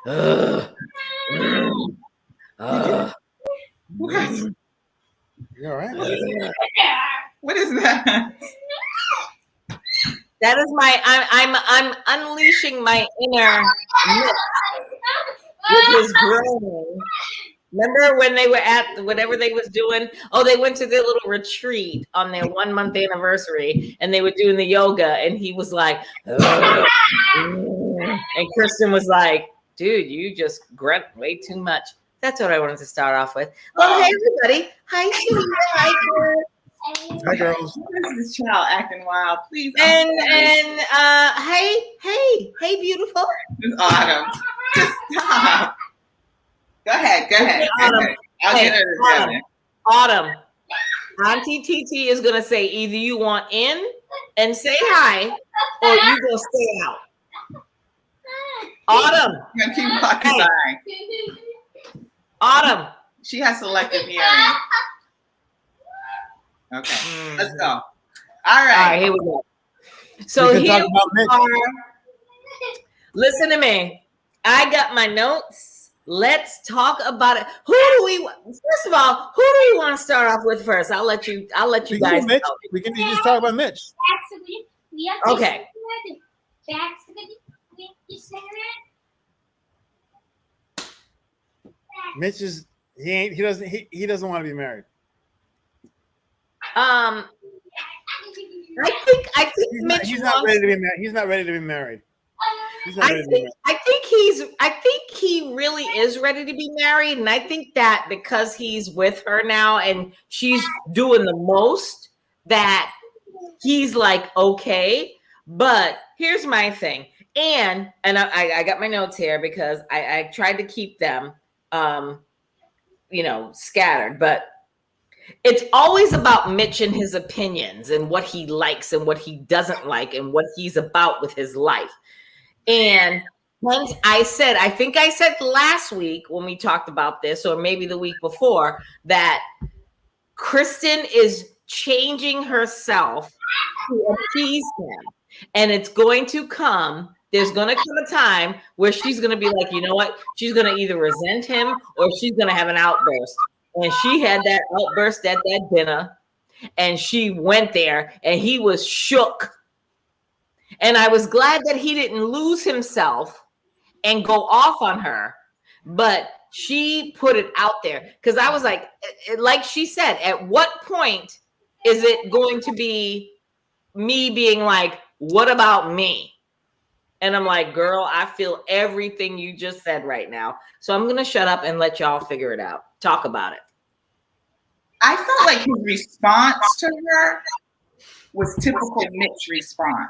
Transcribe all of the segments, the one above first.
Ugh. What? You all right? What is that? That is my. I'm unleashing my inner Mitch with his groaning. Remember when they were at whatever they was doing? Oh, they went to their little retreat on their 1 month anniversary, and they were doing the yoga, and he was like, "Ugh." And Kristen was like, "Dude, you just grunt way too much." That's what I wanted to start off with. Well, hey everybody, hi Sheila, hi girl. Hi, girls. What is this child acting wild? Please. And hey beautiful. This Autumn. Just stop. Go ahead. Autumn. I'll Hey, get her together. Autumn. Auntie TT is gonna say either you want in and say hi, or you gonna stay out. Autumn. I'm gonna keep walking Hey. by. Autumn. She has selective hearing. Okay, let's go. All All right, right. here we go. So We can here talk about we Mitch. are. Listen to me. I got my notes. Let's talk about it. First of all, who do we want to start off with first? I'll let you We can guys do Mitch. know. We can just talk about Mitch. Okay. Mitch is he doesn't want to be married. I think Mitch He's not ready to be married. He's not ready to be married. He's not ready to be married. I think he really is ready to be married, and I think that because he's with her now and she's doing the most, that he's like okay. But here's my thing, and I got my notes here because I tried to keep them scattered, but it's always about Mitch and his opinions and what he likes and what he doesn't like and what he's about with his life. And once I think I said last week when we talked about this, or maybe the week before, that Kristen is changing herself to appease him. And it's going to come, there's going to come a time where she's going to be like, you know what? She's going to either resent him or she's going to have an outburst. And she had that outburst at that dinner, and she went there and he was shook. And I was glad that he didn't lose himself and go off on her, but she put it out there, because I was like she said, at what point is it going to be me being like, what about me? And I'm like, girl, I feel everything you just said right now. So I'm going to shut up and let y'all figure it out. Talk about it. I felt like his response to her was typical Mitch response,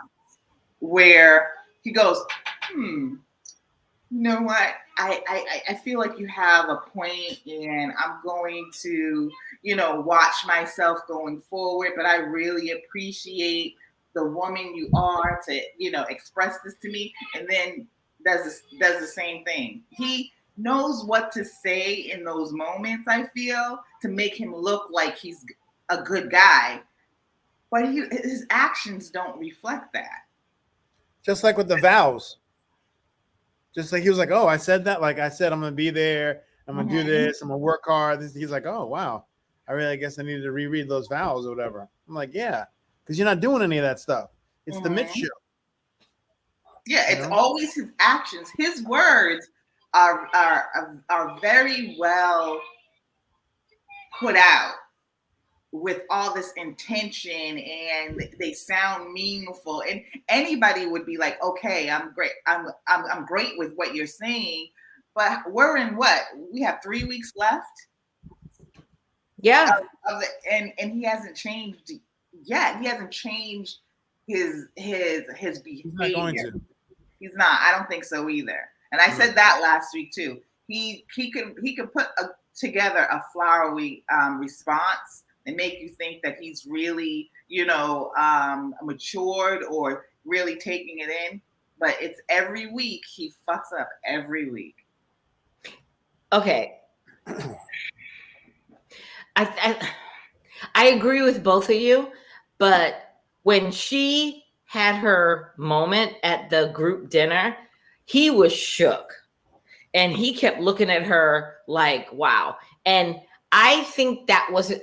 where he goes, you know what? I feel like you have a point, and I'm going to, watch myself going forward, but I really appreciate the woman you are to, express this to me. And then does the same thing. He knows what to say in those moments, I feel, to make him look like he's a good guy. But his actions don't reflect that. Just like with the vows. Just like he was like, oh, I said that. Like I said, I'm going to be there. I'm going to do this. I'm going to work hard. He's like, oh, wow. I guess I needed to reread those vows or whatever. I'm like, yeah, because you're not doing any of that stuff. It's the Mitch show. Yeah, it's always his actions. His words are very well put out with all this intention, and they sound meaningful. And anybody would be like, okay, I'm great. I'm great with what you're saying. But we're in what? We have 3 weeks left. Yeah. And he hasn't changed yet. He hasn't changed his behavior. He's not going to. He's not. I don't think so either. And I said that last week too. He could put together a flowery response and make you think that he's really, matured or really taking it in. But it's every week he fucks up every week. Okay. I agree with both of you, but when she had her moment at the group dinner, he was shook. And he kept looking at her like, wow. And I think that was,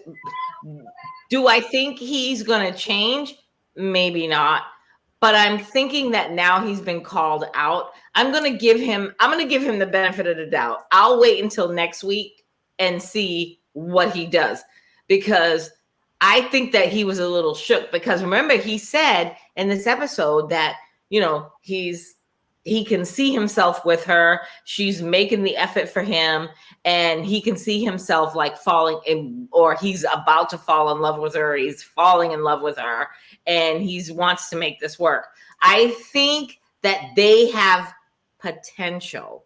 do I think he's going to change? Maybe not. But I'm thinking that now he's been called out. I'm going to give him the benefit of the doubt. I'll wait until next week and see what he does, because I think that he was a little shook, because remember he said in this episode that, you know, he can see himself with her. She's making the effort for him, and he can see himself like falling in, or he's about to fall in love with her. He's falling in love with her, and he wants to make this work. I think that they have potential,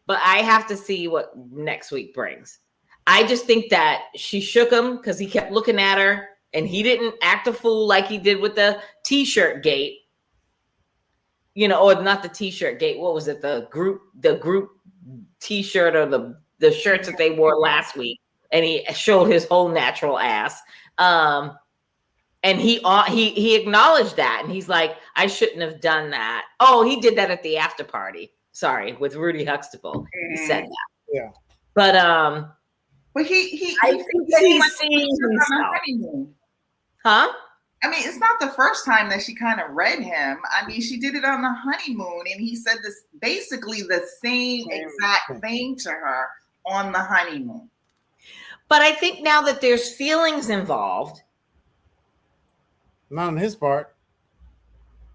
but I have to see what next week brings. I just think that she shook him because he kept looking at her, and he didn't act a fool like he did with the t-shirt gate. You know, or not the t-shirt gate. What was it? The group t-shirt, or the shirts that they wore last week. And he showed his whole natural ass. And he acknowledged that. And he's like, I shouldn't have done that. Oh, he did that at the after party. Sorry, with Rudy Huxtable. He said that. Yeah. But I think he's seeing himself. Huh? I mean, it's not the first time that she kind of read him. I mean, she did it on the honeymoon, and he said this basically the same exact thing to her on the honeymoon. But I think now that there's feelings involved. Not on his part.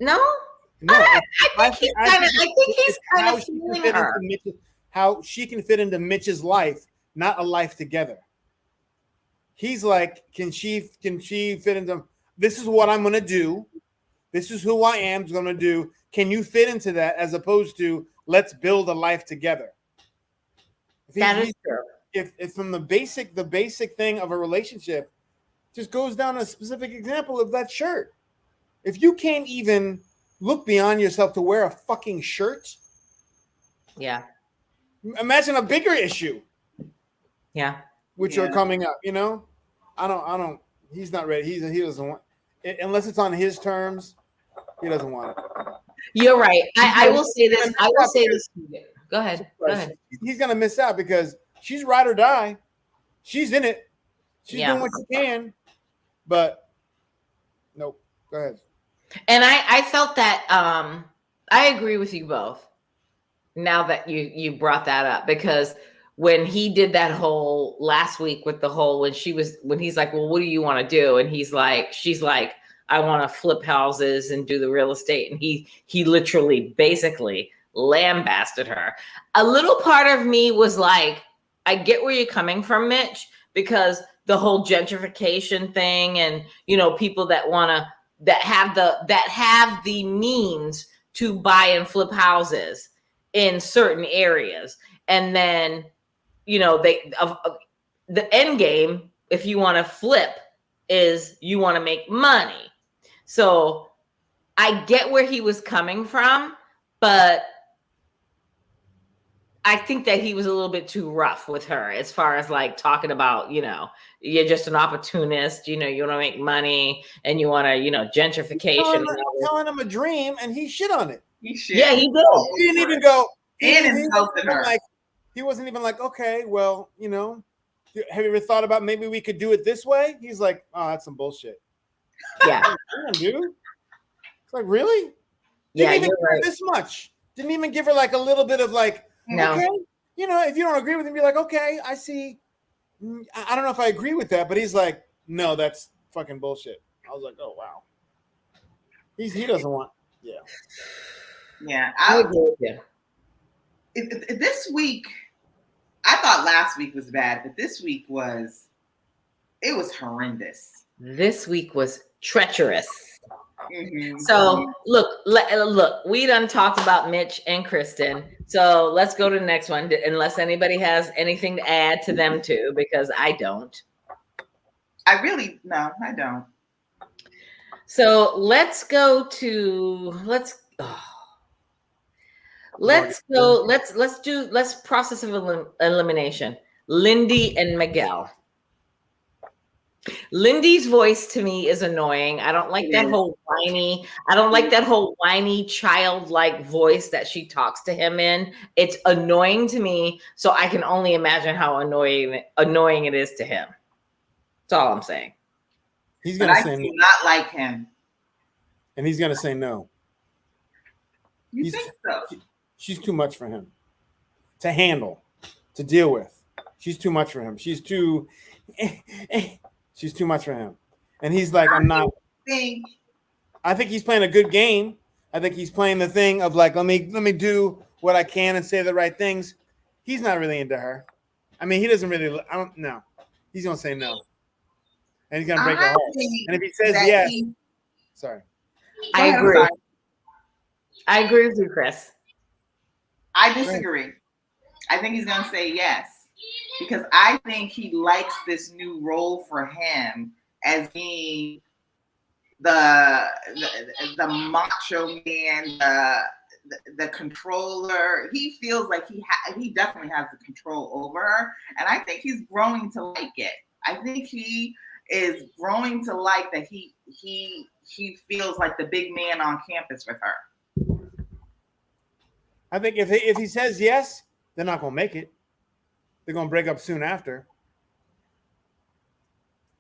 No? No. I think he's kind of feeling her. How she can fit into Mitch's life, not a life together. He's like, can she fit into, this is what I'm going to do. This is who I am going to do. Can you fit into that, as opposed to let's build a life together? That is true. If from the basic thing of a relationship just goes down a specific example of that shirt. If you can't even look beyond yourself to wear a fucking shirt. Yeah. Imagine a bigger issue. Yeah. Which are coming up, you know? I don't, he's not ready. He doesn't want, unless it's on his terms, he doesn't want it. You're right. I will say this. Go ahead. He's going to miss out because she's ride or die. She's in it. She's doing what she can. But nope. Go ahead. And I felt that I agree with you both. Now that you brought that up, because when he did that whole last week with the whole, when he's like, well, what do you want to do? And she's like, I want to flip houses and do the real estate. And he literally basically lambasted her. A little part of me was like, I get where you're coming from, Mitch, because the whole gentrification thing, and, you know, people that have the means to buy and flip houses in certain areas. And then, you know, the end game, if you want to flip, is you want to make money. So I get where he was coming from, but I think that he was a little bit too rough with her, as far as like talking about, you know, you're just an opportunist, you know, you want to make money and you want to, you know, gentrification. Telling him a dream, and he shit on it. Yeah, he did. He didn't even go. He wasn't even like, okay, well, you know, have you ever thought about maybe we could do it this way? He's like, oh, that's some bullshit. Yeah. Damn, dude. It's like, really? Didn't even give her this much. Didn't even give her like a little bit of like, no. Okay, you know, if you don't agree with him, be like, okay, I see. I don't know if I agree with that, but he's like, no, that's fucking bullshit. I was like, oh wow. He doesn't want. Yeah. Yeah, I agree with you. This week, I thought last week was bad, but this week was horrendous. This week was treacherous. Mm-hmm. So look, we done talked about Mitch and Kristen. So let's go to the next one, unless anybody has anything to add to them too, because I don't. No, I don't. So let's process of elimination. Lindy and Miguel. Lindy's voice to me is annoying. I don't like that whole whiny. I don't like that whole whiny childlike voice that she talks to him in. It's annoying to me, so I can only imagine how annoying it is to him. That's all I'm saying. He's gonna say I do not like him, and he's gonna say no. You think so? She's too much for him to handle, to deal with. She's too much for him. She's too much for him. And he's like, I'm not. I think he's playing a good game. I think he's playing the thing of like, let me do what I can and say the right things. He's not really into her. I mean, he doesn't really. I don't know. He's gonna say no, and he's gonna break her heart. And if he says yes, sorry. I agree. I agree with you, Chris. I disagree. I think he's going to say yes because I think he likes this new role for him as being the macho man, the controller. He feels like he definitely has the control over her, and I think he's growing to like it. I think he is growing to like that. He feels like the big man on campus with her. I think if he says yes, they're not gonna make it. They're gonna break up soon after.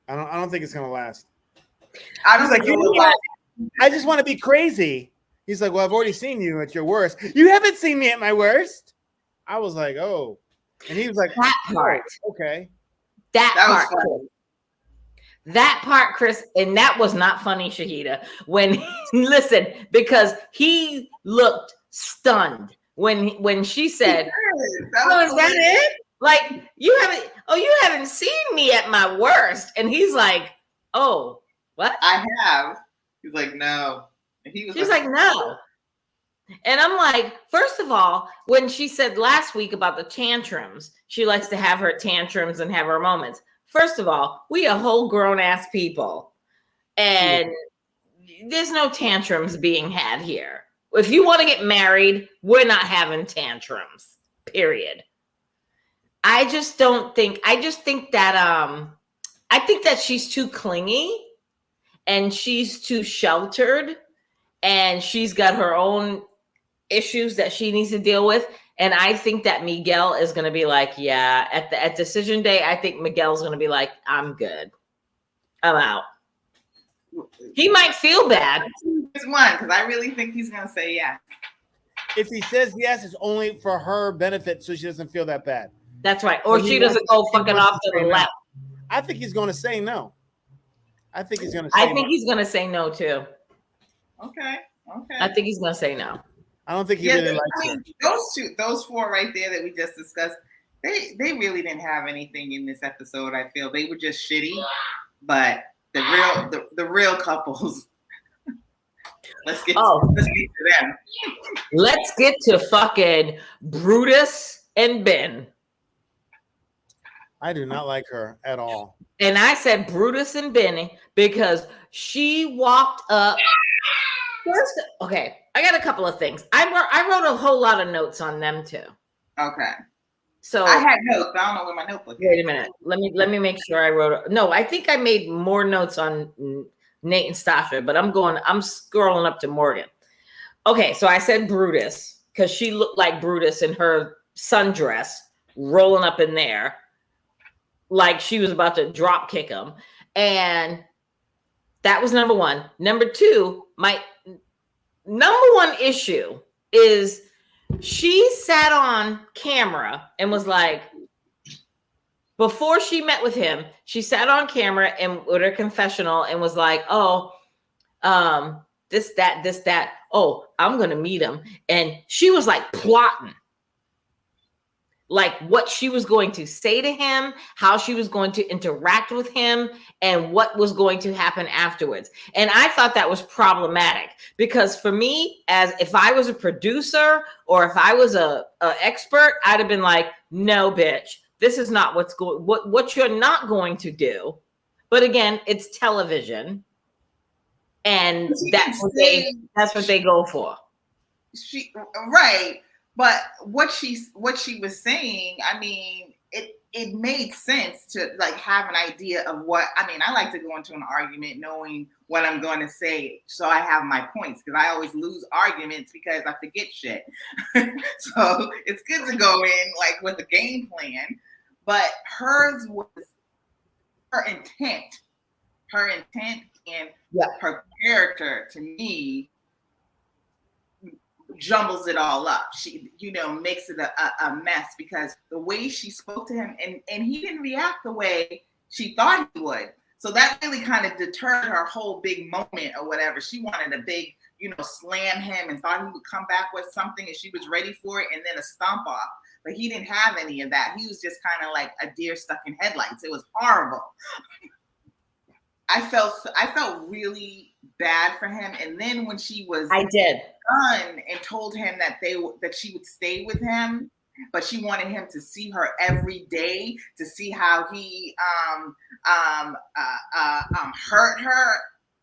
I don't think it's gonna last. I don't think you know what? I just want to be crazy. He's like, well, I've already seen you at your worst. You haven't seen me at my worst. I was like, oh, and he was like, that part. Oh, okay, that part. That part, Chris, and that was not funny, Shahida. When listen, because he looked stunned when she said, "Oh, is that it? Like you haven't seen me at my worst." And he's like, "Oh, what? I have." He's like, "No." And she's like, "No." And I'm like, first of all, when she said last week about the tantrums, she likes to have her tantrums and have her moments. First of all, we are whole grown ass people, and there's no tantrums being had here. If you want to get married, we're not having tantrums, period. I just think that I think that she's too clingy and she's too sheltered and she's got her own issues that she needs to deal with. And I think that Miguel is going to be like, yeah, at decision day, I think Miguel's going to be like, I'm good. I'm out. He might feel bad. It's one, because I really think he's going to say yes. If he says yes, it's only for her benefit so she doesn't feel that bad. That's right. Or she doesn't go fucking off to the left. I think he's going to say no. I think he's going to say no too. Okay. I think he's going to say no. I don't think he really likes it. Those four right there that we just discussed, they really didn't have anything in this episode. I feel they were just shitty, but the real couples. Let's get to them. Let's get to fucking Brutus and Ben. I do not like her at all. And I said Brutus and Benny because she walked up. First, okay, I got a couple of things. I wrote a whole lot of notes on them too. Okay. So I had notes. I don't know where my notebook is. Wait a minute. Let me make sure I wrote. No, I think I made more notes on Nate and Stasha, but I'm scrolling up to Morgan. Okay, so I said Brutus because she looked like Brutus in her sundress rolling up in there like she was about to drop kick him. And that was number one. Number two, my number one issue is she sat on camera and was like, before she met with him, she sat on camera and with her confessional and was like, oh, this, that. Oh, I'm going to meet him. And she was like plotting. Like what she was going to say to him, how she was going to interact with him, and what was going to happen afterwards. And I thought that was problematic because for me, as if I was a producer or if I was a expert, I'd have been like, no, bitch, this is not what you're not going to do. But again, it's television, and that's what they go for. Right. But what she was saying, I mean, it it made sense to like have an idea of what I mean. I like to go into an argument knowing what I'm going to say, so I have my points, because I always lose arguments because I forget shit. So it's good to go in like with a game plan. But hers was her intent and her character, to me, jumbles it all up. She, makes it a mess, because the way she spoke to him, and he didn't react the way she thought he would. So that really kind of deterred her whole big moment or whatever. She wanted a big, slam him, and thought he would come back with something, and she was ready for it, and then a stomp off. But he didn't have any of that. He was just kind of like a deer stuck in headlights. It was horrible. I felt really bad for him. And then when she was done and told him that she would stay with him, but she wanted him to see her every day to see how he hurt her.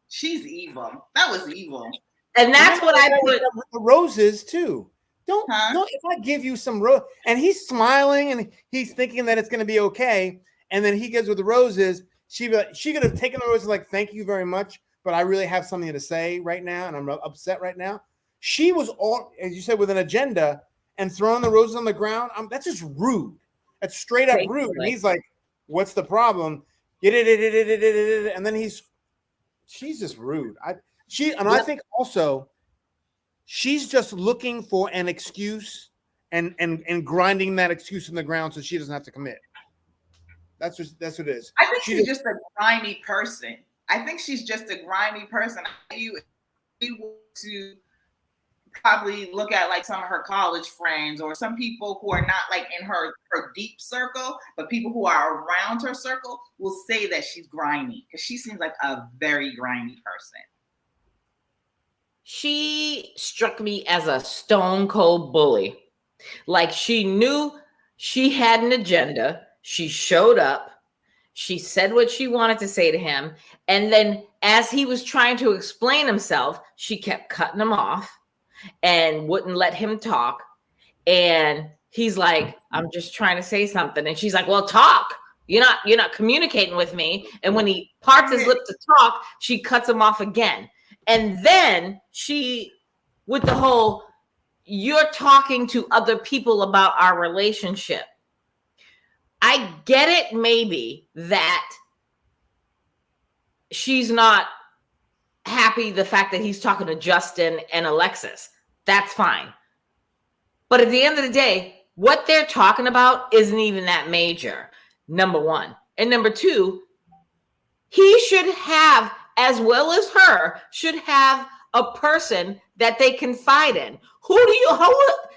She's evil. That was evil. And that's what I put the roses too. Don't if I give you some rose, and he's smiling and he's thinking that it's going to be okay, and then he gives with the roses. She could have taken the roses like, thank you very much, but I really have something to say right now, and I'm upset right now. She was all, as you said, with an agenda and throwing the roses on the ground. That's just rude. That's straight up rude. And he's like, what's the problem? And then she's just rude. I think also she's just looking for an excuse and grinding that excuse in the ground so she doesn't have to commit. That's what it is. I think she's just a grimy person. You want to probably look at like some of her college friends, or some people who are not like in her deep circle, but people who are around her circle will say that she's grimy, because she seems like a very grimy person. She struck me as a stone cold bully. Like, she knew she had an agenda. She showed up. She said what she wanted to say to him. And then as he was trying to explain himself, she kept cutting him off and wouldn't let him talk. And he's like, I'm just trying to say something. And she's like, well, talk. You're not communicating with me. And when he parts his lips to talk, she cuts him off again. And then she, with the whole, you're talking to other people about our relationship. I get it, maybe, that she's not happy the fact that he's talking to Justin and Alexis. That's fine. But at the end of the day, what they're talking about isn't even that major, number one. And number two, he should have, as well as her, should have a person that they confide in.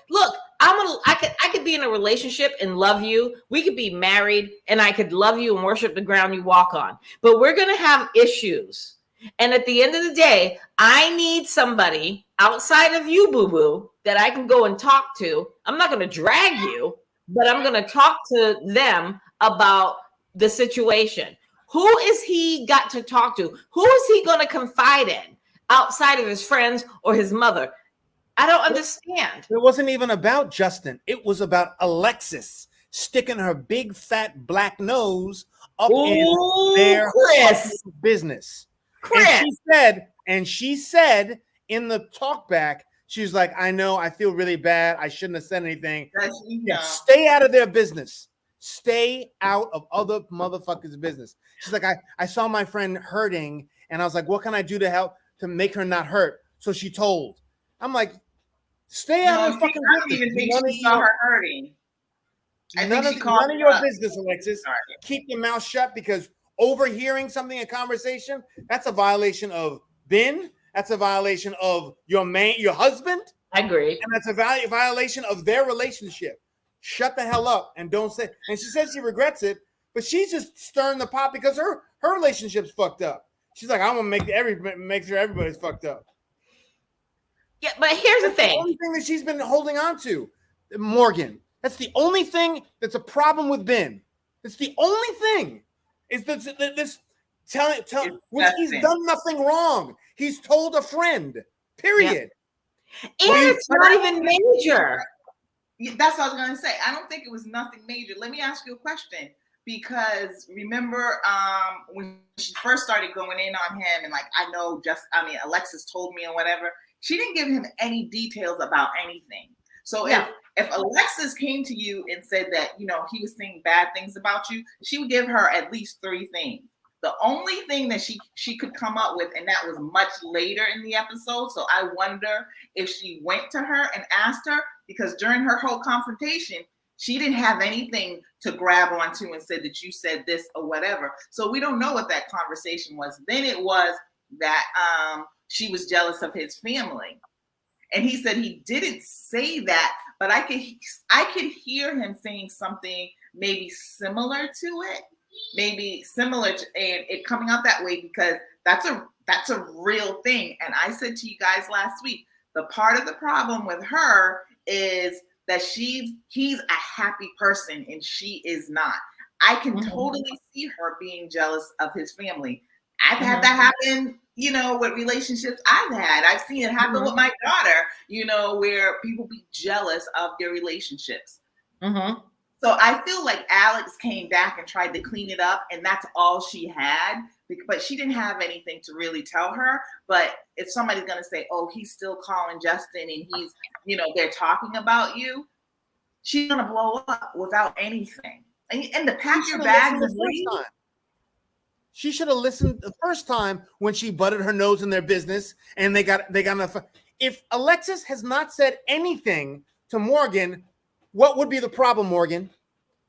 Look, I could be in a relationship and love you. We could be married and I could love you and worship the ground you walk on. But we're going to have issues. And at the end of the day, I need somebody outside of you, boo-boo, that I can go and talk to. I'm not going to drag you, but I'm going to talk to them about the situation. Who is he got to talk to? Who is he going to confide in outside of his friends or his mother? I don't understand. It wasn't even about Justin. It was about Alexis sticking her big fat black nose up in their business. Chris. And she said in the talk back, she's like, I know, I feel really bad. I shouldn't have said anything. Stay out of their business. Stay out of other motherfuckers' business. She's like, I saw my friend hurting, and I was like, what can I do to help to make her not hurt? So she told. I'm like, stay out of her fucking business. I don't even think she saw her hurting. None of your business, Alexis. Keep your mouth shut, because overhearing something, a conversation, that's a violation of BIN. That's a violation of your husband. I agree. And that's a violation of their relationship. Shut the hell up and don't say. And she says she regrets it, but she's just stirring the pot because her relationship's fucked up. She's like, I'm gonna make sure everybody's fucked up. Yeah, but here's the thing. The only thing that she's been holding on to, Morgan. That's the only thing that's a problem with Ben. It's the only thing. Is this he's done nothing wrong. He's told a friend. Period. Yeah. And it's not even major. That's what I was going to say. I don't think it was nothing major. Let me ask you a question. Because remember when she first started going in on him, and like, Alexis told me and whatever, she didn't give him any details about anything. So if Alexis came to you and said that, you know, he was saying bad things about you, she would give her at least 3 things. The only thing that she could come up with, and that was much later in the episode, so I wonder if she went to her and asked her, because during her whole confrontation, she didn't have anything to grab onto and said that you said this or whatever. So we don't know what that conversation was. Then it was that she was jealous of his family. And he said he didn't say that, but I could hear him saying something maybe similar to it. Maybe similar to, and it coming out that way, because that's a real thing. And I said to you guys last week, the part of the problem with her is that he's a happy person and she is not. I can totally see her being jealous of his family. I've had that happen, you know, with relationships I've had. I've seen it happen with my daughter, you know, where people be jealous of their relationships. So I feel like Alex came back and tried to clean it up, and that's all she had. But she didn't have anything to really tell her. But if somebody's going to say, oh, he's still calling Justin and he's, you know, they're talking about you, she's going to blow up without anything. And to pack your bags and leave. She should have listened the first time when she butted her nose in their business and they got enough. If Alexis has not said anything to Morgan, what would be the problem, Morgan?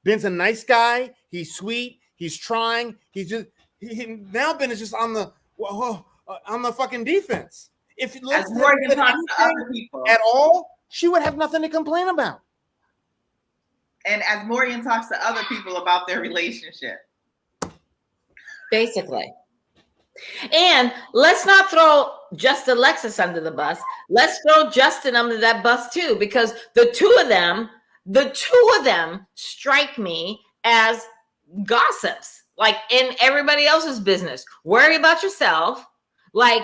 Ben's a nice guy. He's sweet. He's trying. Now Ben is just on the fucking defense. If Morgan talks to other people at all, she would have nothing to complain about. And as Morgan talks to other people about their relationship. Basically. And let's not throw just Alexis under the bus. Let's throw Justin under that bus too, because the two of them strike me as gossips, like in everybody else's business. Worry about yourself. Like,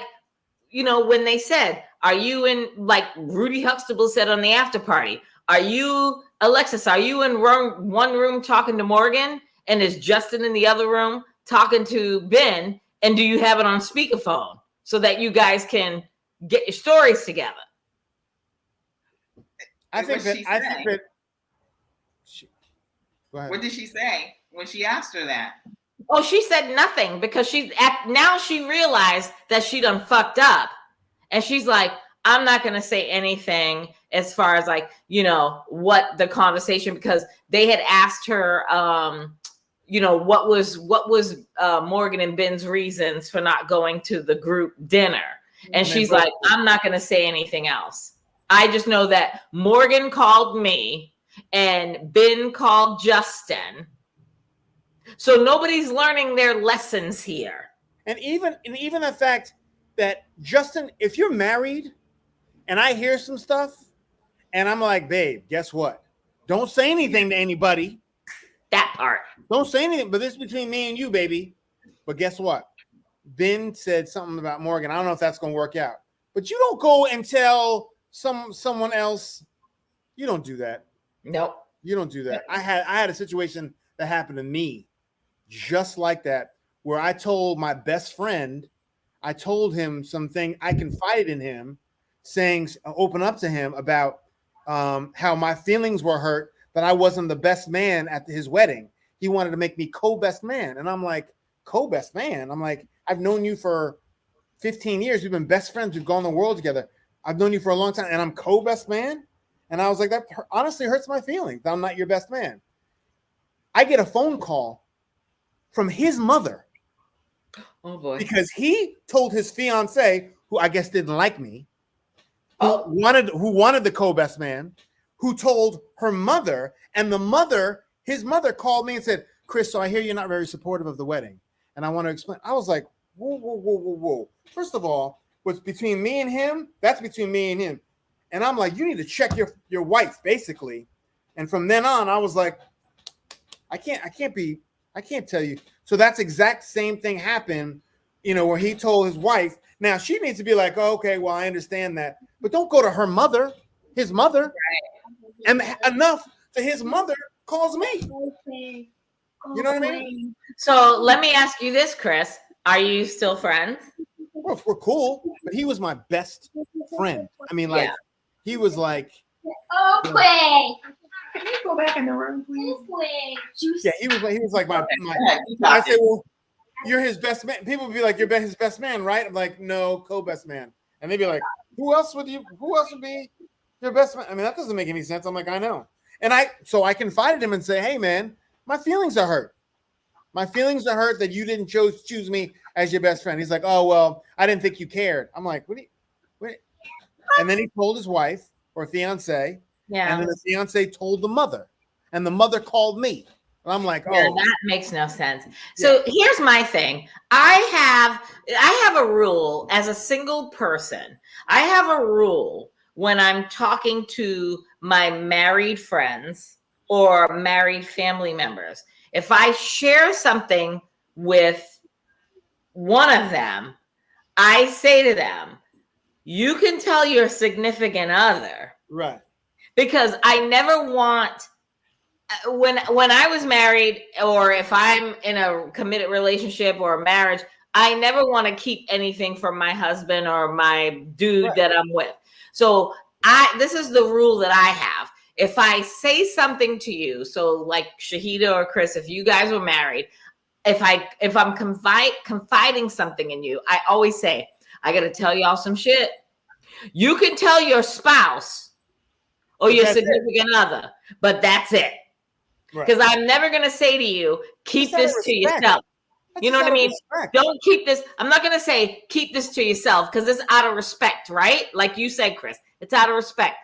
you know, when they said, are you in, like Rudy Huxtable said on the after party, Alexis, are you in one room talking to Morgan and is Justin in the other room talking to Ben? And do you have it on speakerphone so that you guys can get your stories together? What did she say when she asked her that? Oh, she said nothing, because now she realized that she done fucked up. And she's like, I'm not going to say anything as far as, like, you know, what the conversation, because they had asked her, you know, what was Morgan and Ben's reasons for not going to the group dinner. And she's like, I'm not going to say anything else. I just know that Morgan called me and Ben called Justin. So nobody's learning their lessons here. And even the fact that Justin, if you're married and I hear some stuff and I'm like, babe, guess what? Don't say anything to anybody. That part. Don't say anything, but this is between me and you, baby. But guess what? Ben said something about Morgan. I don't know if that's going to work out. But you don't go and tell someone else. You don't do that. Nope. You don't do that. I had a situation that happened to me just like that, where I told my best friend, I told him something, I confided in him, saying, open up to him about how my feelings were hurt, that I wasn't the best man at his wedding. He wanted to make me co-best man. And I'm like, co-best man? I'm like, I've known you for 15 years. We've been best friends. We've gone the world together. I've known you for a long time, and I'm co-best man? And I was like, that honestly hurts my feelings. I'm not your best man. I get a phone call from his mother. Oh, boy. Because he told his fiance, who I guess didn't like me, who wanted the co-best man, who told her mother, and his mother called me and said, Chris, so I hear you're not very supportive of the wedding. And I want to explain. I was like, whoa. First of all, what's between me and him, that's between me and him. And I'm like, you need to check your wife, basically. And from then on, I was like, I can't tell you. So that's exact same thing happened, you know, where he told his wife. Now she needs to be like, oh, okay, well, I understand that. But don't go to her mother, his mother. Right. and enough that his mother calls me. You know what I mean? So let me ask you this, Chris. Are you still friends? Well, we're cool, but he was my best friend. I mean, like, he was like, Can you go back in the room, please? yeah, he was like my I say, well, you're his best man. People would be like, you're his best man, right? I'm like, no, co-best man. And they'd be like, who else would be your best man? I mean, that doesn't make any sense. I'm like, I know. And so I confided him and say, hey man, my feelings are hurt. My feelings are hurt that you didn't choose me as your best friend. He's like, oh, well, I didn't think you cared. I'm like, what? And then he told his wife or fiance. Yeah. And then the fiance told the mother. And the mother called me. And I'm like, oh. Yeah, that makes no sense. So here's my thing. I have a rule as a single person. I have a rule when I'm talking to my married friends or married family members. If I share something with one of them, I say to them, you can tell your significant other. Right. Because I never want, when I was married, or if I'm in a committed relationship or a marriage, I never want to keep anything from my husband or my dude that I'm with. So this is the rule that I have. If I say something to you, so like Shahida or Chris, if you guys were married, if I'm confiding something in you, I always say, I got to tell y'all some shit. You can tell your spouse or your significant other, but that's it. Because I'm never going to say to you, keep this to yourself. You know what I mean? Don't keep this. I'm not going to say, keep this to yourself, because it's out of respect, right? Like you said, Chris, it's out of respect.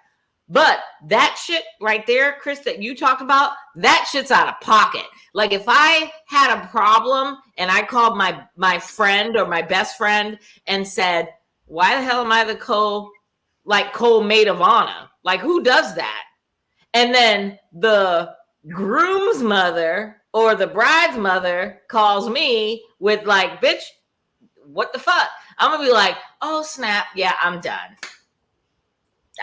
But that shit right there, Chris, that you talked about, that shit's out of pocket. Like if I had a problem and I called my friend or my best friend and said, why the hell am I the co-maid of honor? Like, who does that? And then the groom's mother or the bride's mother calls me with like, bitch, what the fuck? I'm going to be like, oh, snap. Yeah, I'm done.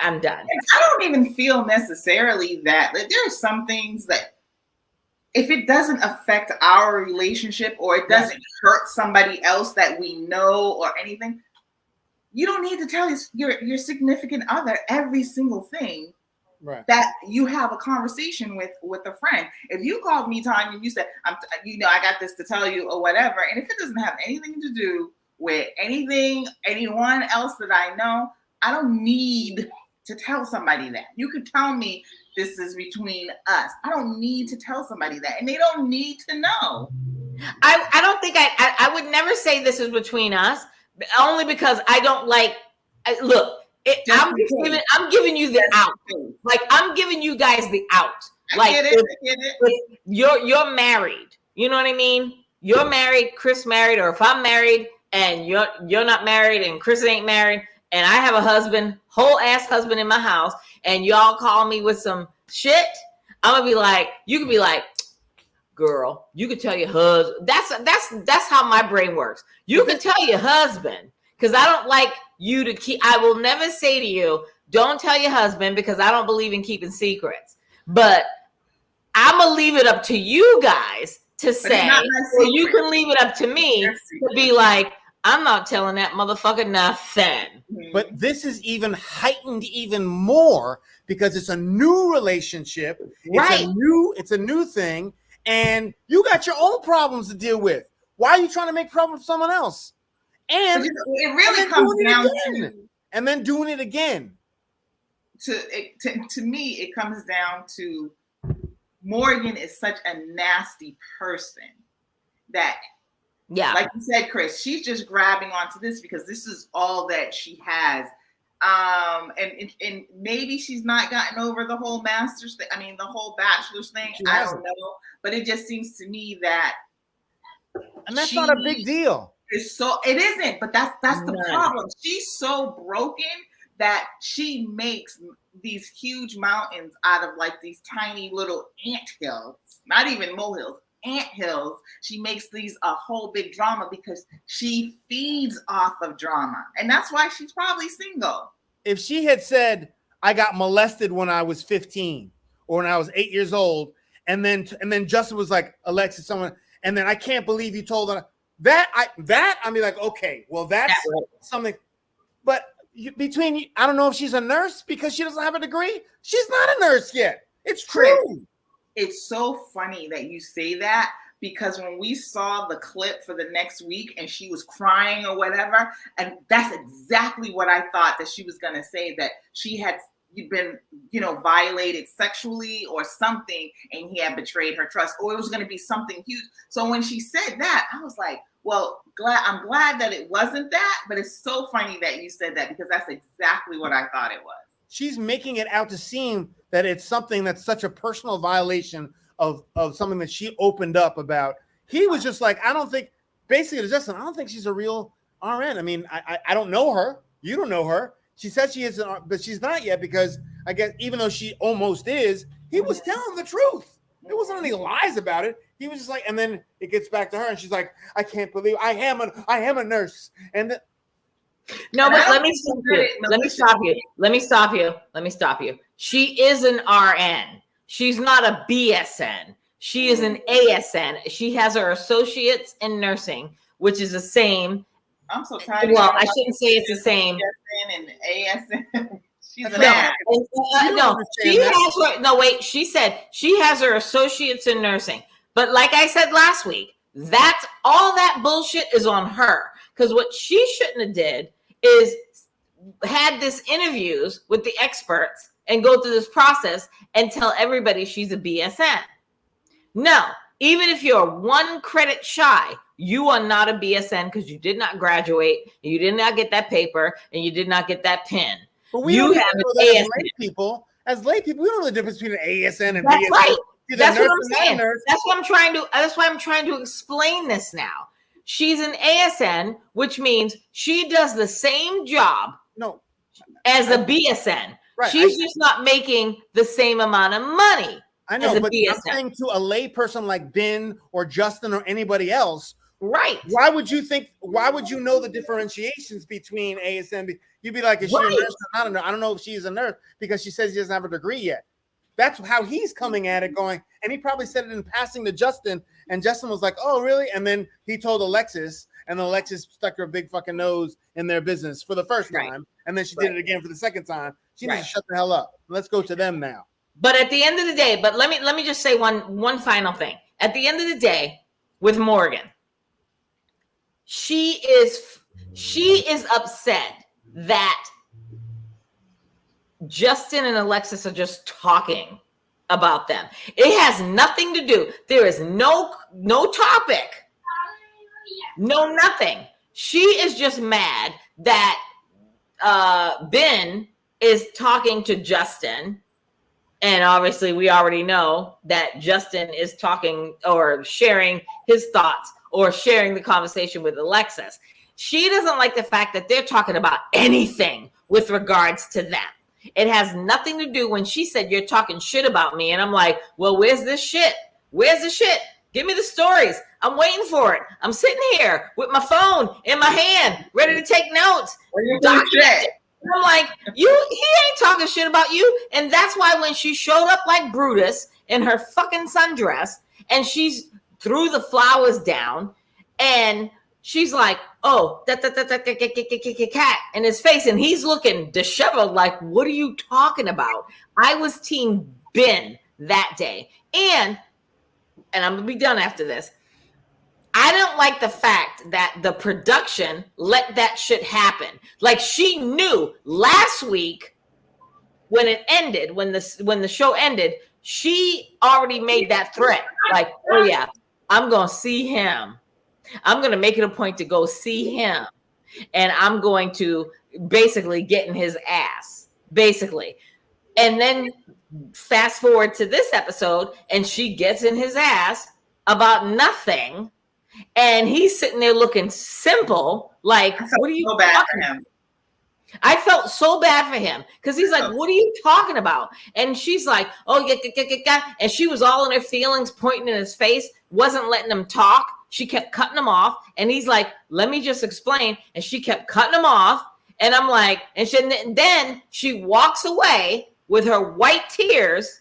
I'm done. I don't even feel necessarily that. Like, there are some things that if it doesn't affect our relationship or it doesn't hurt somebody else that we know or anything, you don't need to tell your significant other every single thing that you have a conversation with a friend. If you called me, Tanya, and you said, I got this to tell you or whatever, and if it doesn't have anything to do with anyone else that I know, I don't need to tell somebody that. You could tell me this is between us. I don't need to tell somebody that, and they don't need to know. I don't think I would never say this is between us, only because I don't like. Look, I'm giving you the out. Like I'm giving you guys the out. Like I get it. You're married. You know what I mean? You're married, Chris married, or if I'm married and you're not married and Chris ain't married, and I have a husband, whole ass husband in my house, and y'all call me with some shit, I'm gonna be like, you could be like, girl, you could tell your husband. That's how my brain works. You can tell your husband, because I don't like you to keep. I will never say to you, don't tell your husband, because I don't believe in keeping secrets. But I'm gonna leave it up to you guys to say, or you can leave it up to me to be like, I'm not telling that motherfucker nothing. But this is even heightened even more because it's a new relationship. It's a new thing. And you got your own problems to deal with. Why are you trying to make problems for someone else? And it really comes down to, and then doing it again. To me, it comes down to Morgan is such a nasty person that, like you said, Chris, she's just grabbing onto this because this is all that she has. And maybe she's not gotten over the whole master's thing. I mean, the whole bachelor's thing. I don't know, but it just seems to me that, and that's not a big deal. It isn't, but that's the problem. She's so broken that she makes these huge mountains out of like these tiny little ant hills, not even molehills. Ant hills. She makes these a whole big drama because she feeds off of drama, and that's why she's probably single. If she had said, I got molested when I was 15 or when I was 8 years old. And then Justin was like, Alexis, someone, and then I can't believe you told her that. I mean, like, okay, well, that's something. But between, I don't know if she's a nurse because she doesn't have a degree. She's not a nurse yet. It's true. It's so funny that you say that, because when we saw the clip for the next week and she was crying or whatever, and that's exactly what I thought that she was going to say, that she had been, violated sexually or something, and he had betrayed her trust, or it was going to be something huge. So when she said that, I was like, well, I'm glad that it wasn't that, but it's so funny that you said that, because that's exactly what I thought it was. She's making it out to seem that it's something that's such a personal violation of something that she opened up about. He was just like, I don't think, basically to Justin, I don't think she's a real RN. I mean, I don't know her. You don't know her. She said she is, but she's not yet, because I guess even though she almost is, he was telling the truth. There wasn't any lies about it. He was just like, and then it gets back to her, and she's like, I can't believe I am a nurse. And no, but let me stop you. She is an RN. She's not a BSN. She is an ASN. She has her associates in nursing, which is the same. I'm so tired. Well, I shouldn't say it's the same. BSN and ASN. She's she said she has her associates in nursing. But like I said last week, that's all that bullshit is on her. Because what she shouldn't have did is had this interviews with the experts and go through this process and tell everybody she's a BSN. No, even if you're 1 credit shy, you are not a BSN, because you did not graduate, you did not get that paper, and you did not get that pin. But we don't have ASN. As lay people, we don't know the difference between an ASN and BSN. Right. That's what I'm saying. That's why I'm trying to explain this now. She's an ASN, which means she does the same job as a BSN. Right. She's just not making the same amount of money. I know, but I'm saying to a lay person like Ben or Justin or anybody else, right? Why would you know the differentiations between ASN? You'd be like, is she a nurse? I don't know if she's a nurse, because she says she doesn't have a degree yet. That's how he's coming at it, going, and he probably said it in passing to Justin, and Justin was like, oh, really? And then he told Alexis, and Alexis stuck her big fucking nose in their business for the first time, and then she did it again for the second time. She needs to shut the hell up. Let's go to them now. But at the end of the day, let me just say one final thing. At the end of the day, with Morgan, she is upset that Justin and Alexis are just talking about them. It has nothing to do. There is no topic, nothing. She is just mad that Ben is talking to Justin. And obviously, we already know that Justin is talking or sharing his thoughts or sharing the conversation with Alexis. She doesn't like the fact that they're talking about anything with regards to them. It has nothing to do when she said, you're talking shit about me. And I'm like, well, where's this shit? Where's the shit? Give me the stories. I'm waiting for it. I'm sitting here with my phone in my hand, ready to take notes. I'm like, he ain't talking shit about you. And that's why when she showed up like Brutus in her fucking sundress and she's threw the flowers down and she's like, oh, cat in his face. And he's looking disheveled like, what are you talking about? I was team Ben that day. And I'm going to be done after this. I don't like the fact that the production let that shit happen. Like, she knew last week when it ended, when the show ended, she already made that threat. Like, oh yeah, I'm going to see him. I'm going to make it a point to go see him. And I'm going to basically get in his ass, basically. And then fast forward to this episode and she gets in his ass about nothing. And he's sitting there looking simple, like, what are you talking about? I felt so bad for him because he's like, what are you talking about? And she's like, oh, yeah. And she was all in her feelings, pointing in his face, wasn't letting him talk. She kept cutting him off. And he's like, let me just explain. And she kept cutting him off. And I'm like, then she walks away with her white tears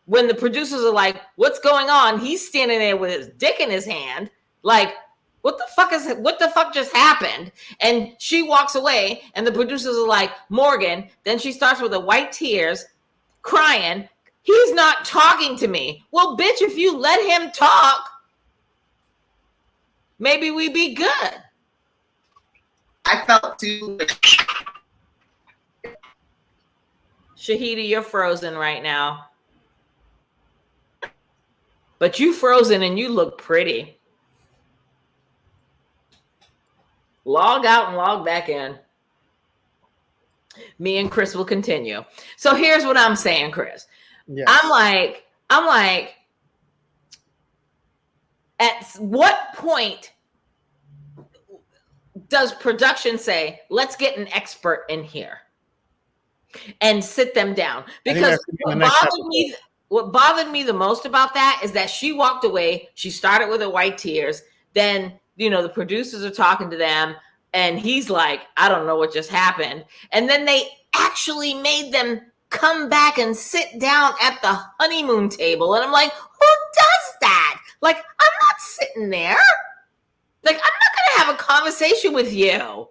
when the producers are like, what's going on? He's standing there with his dick in his hand. Like, what the fuck just happened? And she walks away and the producers are like, Morgan. Then she starts with the white tears, crying. He's not talking to me. Well, bitch, if you let him talk, maybe we'd be good. I felt too. Shahida, you're frozen right now. But you frozen and you look pretty. Log out and log back in. Me and Chris will continue. So here's what I'm saying, Chris. Yes. I'm like, at what point does production say, let's get an expert in here and sit them down? Because what bothered me the most about that is that she walked away. She started with her white tears. Then, the producers are talking to them and he's like, I don't know what just happened. And then they actually made them come back and sit down at the honeymoon table. And I'm like, who does that? Like, I'm not sitting there. Like, I'm not going to have a conversation with you.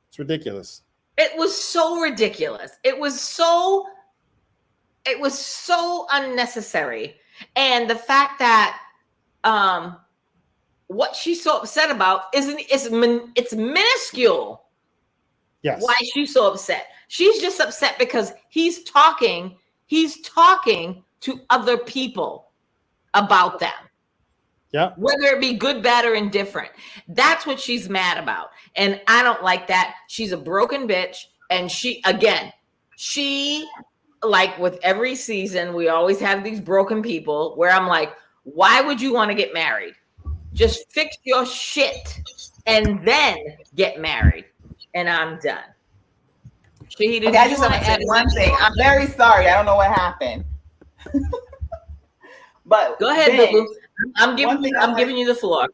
It's ridiculous. It was so ridiculous. It was so unnecessary. And the fact that what she's so upset about it's minuscule. Yes. Why she's so upset. She's just upset because he's talking to other people about them. Yeah. Whether it be good, bad, or indifferent. That's what she's mad about. And I don't like that. She's a broken bitch. And she, like with every season, we always have these broken people where I'm like, why would you want to get married? Just fix your shit and then get married. And I'm done. Shahida, okay, I just want to say one thing. I'm very sorry. I don't know what happened. But go ahead, Ben, I'm giving you the floor.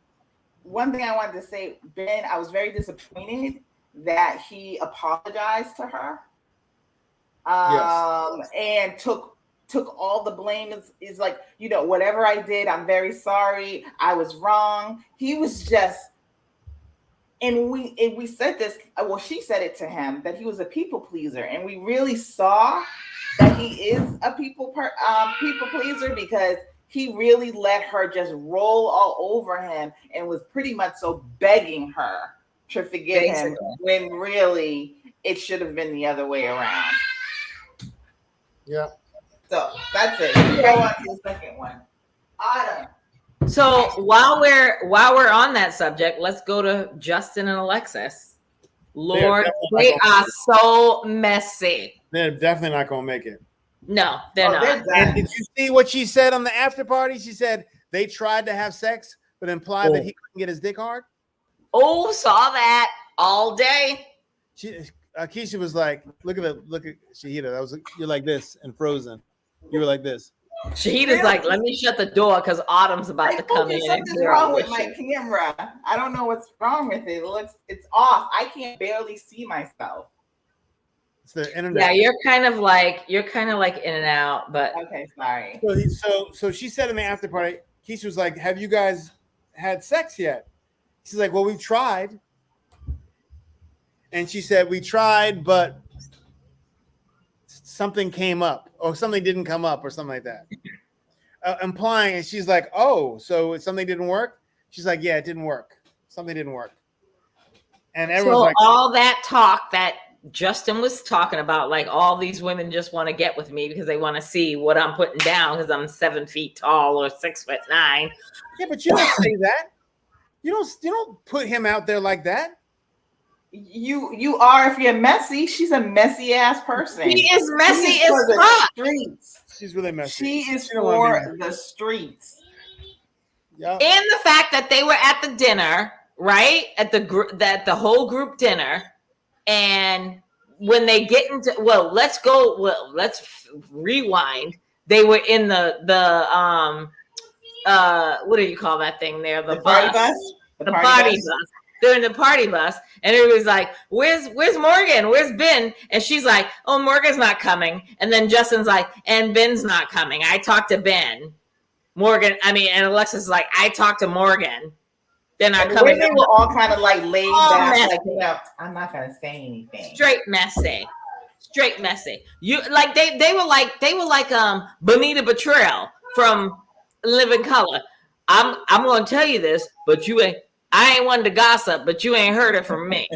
One thing I wanted to say, Ben, I was very disappointed that he apologized to her. Yes. And took all the blame. Is like, whatever I did, I'm very sorry. I was wrong. He was just, and we said this, well, she said it to him, that he was a people pleaser. And we really saw that he is a people pleaser, because he really let her just roll all over him and was pretty much so begging her to forgive him, when really it should have been the other way around. Yeah. So that's it. You go on to the second one. Autumn. So while we're on that subject, let's go to Justin and Alexis. Lord, they are so messy. They're definitely not going to make it. No, they're not. And did you see what she said on the after party? She said they tried to have sex, but implied that he couldn't get his dick hard. Oh, saw that all day. Keisha was like, look at Shahida. You're like this and frozen. You were like this. Shahida's like, let me shut the door because Autumn's about to come in. Something's wrong with my camera. I don't know what's wrong with it. It's off. I can't barely see myself. It's the internet. Yeah, you're kind of like in and out, but okay, sorry. So she said in the after party, Keisha was like, have you guys had sex yet? She's like, well, we tried. And she said, we tried, but something came up or something didn't come up or something like that. Implying, and she's like, oh, so something didn't work? She's like, yeah, it didn't work. Something didn't work. And everyone's like, all that talk that Justin was talking about, like all these women just want to get with me because they want to see what I'm putting down because I'm 7 feet tall or 6'9". Yeah, but you don't say that. You don't put him out there like that. You are if you're messy. She's a messy ass person. She is messy as fuck. Streets. She's really messy. She is for the streets. Yeah. And the fact that they were at the dinner, right? At the whole group dinner, and when they get into let's rewind. They were in the what do you call that thing there? The party bus. The party bus. They're in the party bus, and everybody's like, where's Morgan? Where's Ben? And she's like, oh, Morgan's not coming. And then Justin's like, and Ben's not coming. I talked to Ben. And Alexis is like, I talked to Morgan. They're not coming. They were all kind of like laid back, like, I'm not gonna say anything. Straight messy. You like they were like Bonita Betrayal from Living Color. I'm gonna tell you this, but I ain't one to gossip, but you ain't heard it from me.